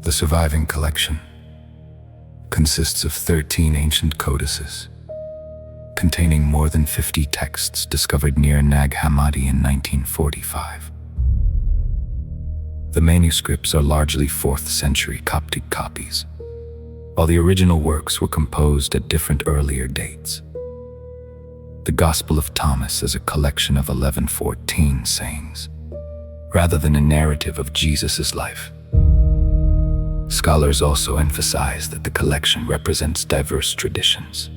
The surviving collection consists of 13 ancient codices containing more than 50 texts discovered near Nag Hammadi in 1945. The manuscripts are largely 4th century Coptic copies, while the original works were composed at different earlier dates. The Gospel of Thomas is a collection of 1114 sayings, rather than a narrative of Jesus' life. Scholars also emphasize that the collection represents diverse traditions,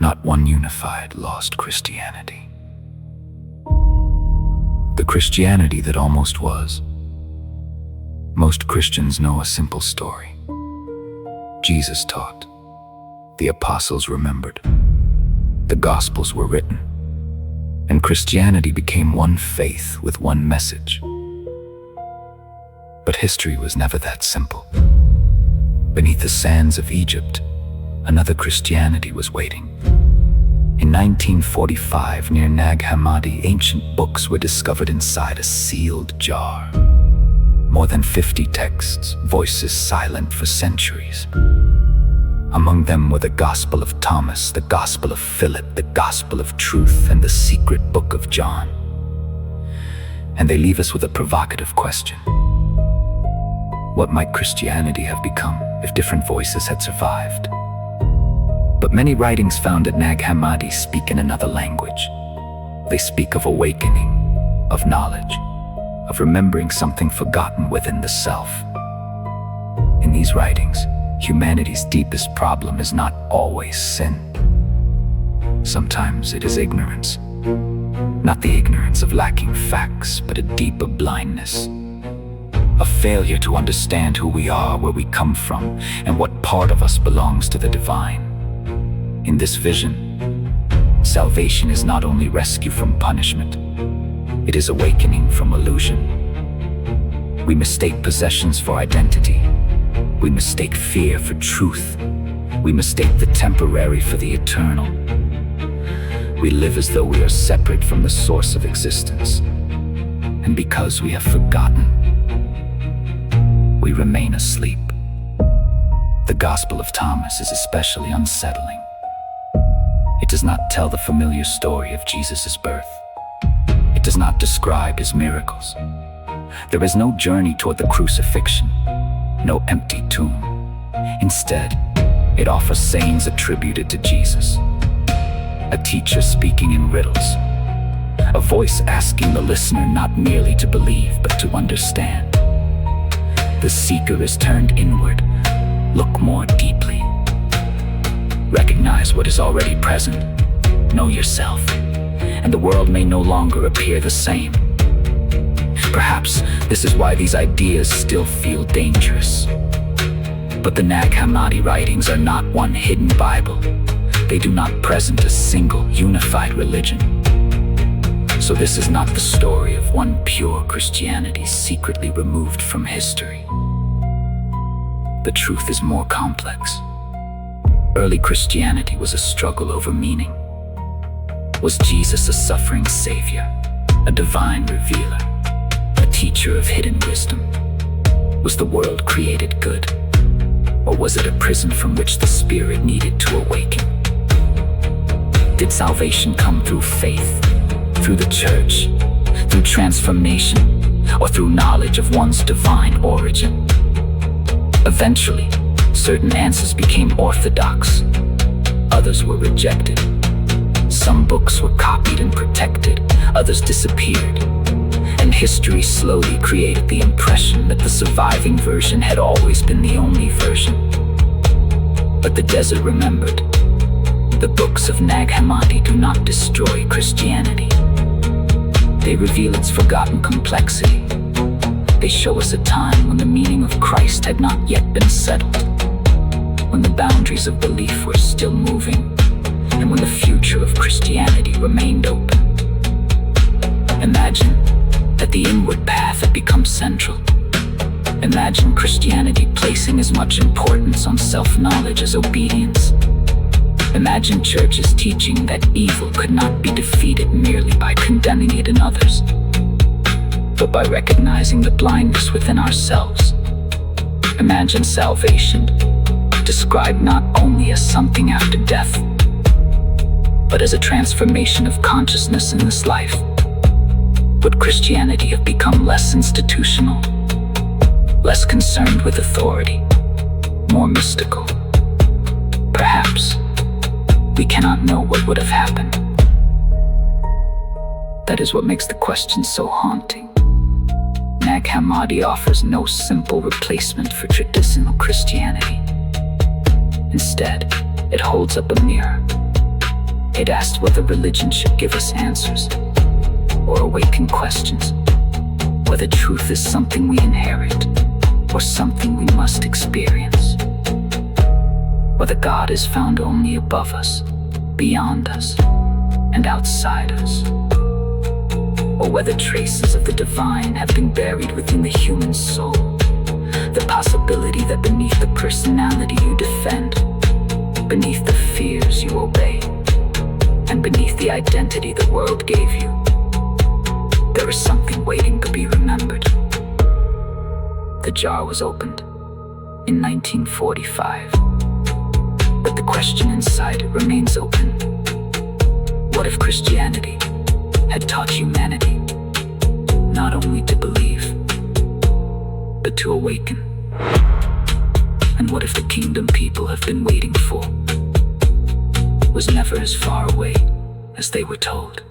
not one unified, lost Christianity. The Christianity that almost was. Most Christians know a simple story. Jesus taught. The apostles remembered. The Gospels were written. And Christianity became one faith with one message. But history was never that simple. Beneath the sands of Egypt, another Christianity was waiting. In 1945, near Nag Hammadi, ancient books were discovered inside a sealed jar. More than 50 texts, voices silent for centuries. Among them were the Gospel of Thomas, the Gospel of Philip, the Gospel of Truth, and the secret book of John. And they leave us with a provocative question. What might Christianity have become if different voices had survived? But many writings found at Nag Hammadi speak in another language. They speak of awakening, of knowledge, of remembering something forgotten within the self. In these writings, humanity's deepest problem is not always sin. Sometimes it is ignorance. Not the ignorance of lacking facts, but a deeper blindness. A failure to understand who we are, where we come from, and what part of us belongs to the divine. In this vision, salvation is not only rescue from punishment, it is awakening from illusion. We mistake possessions for identity. We mistake fear for truth. We mistake the temporary for the eternal. We live as though we are separate from the source of existence. And because we have forgotten, we remain asleep. The Gospel of Thomas is especially unsettling. It does not tell the familiar story of Jesus' birth. It does not describe his miracles. There is no journey toward the crucifixion, no empty tomb. Instead, it offers sayings attributed to Jesus. A teacher speaking in riddles. A voice asking the listener not merely to believe, but to understand. The seeker is turned inward. Look more deeply. Recognize what is already present. Know yourself, and the world may no longer appear the same. Perhaps this is why these ideas still feel dangerous. But the Nag Hammadi writings are not one hidden Bible. They do not present a single unified religion. So this is not the story of one pure Christianity secretly removed from history. The truth is more complex. Early Christianity was a struggle over meaning. Was Jesus a suffering savior, a divine revealer, a teacher of hidden wisdom? Was the world created good, or was it a prison from which the spirit needed to awaken? Did salvation come through faith, through the church, through transformation, or through knowledge of one's divine origin? Eventually, certain answers became orthodox. Others were rejected. Some books were copied and protected. Others disappeared. And history slowly created the impression that the surviving version had always been the only version. But the desert remembered. The books of Nag Hammadi do not destroy Christianity. They reveal its forgotten complexity. They show us a time when the meaning of Christ had not yet been settled, when the boundaries of belief were still moving, and when the future of Christianity remained open. Imagine that the inward path had become central. Imagine Christianity placing as much importance on self-knowledge as obedience. Imagine churches teaching that evil could not be defeated merely by condemning it in others, but by recognizing the blindness within ourselves. Imagine salvation, described not only as something after death, but as a transformation of consciousness in this life. Would Christianity have become less institutional, less concerned with authority, more mystical? Perhaps. We cannot know what would have happened. That is what makes the question so haunting. Nag Hammadi offers no simple replacement for traditional Christianity. Instead, it holds up a mirror. It asks whether religion should give us answers or awaken questions, whether truth is something we inherit or something we must experience, whether God is found only above us, beyond us, and outside us, or whether traces of the divine have been buried within the human soul. The possibility that beneath the personality you defend, beneath the fears you obey, and beneath the identity the world gave you, there is something waiting to be remembered. The jar was opened in 1945, but the question inside it remains open. What if Christianity had taught humanity not only to believe, but to awaken? And what if the kingdom people have been waiting for was never as far away as they were told?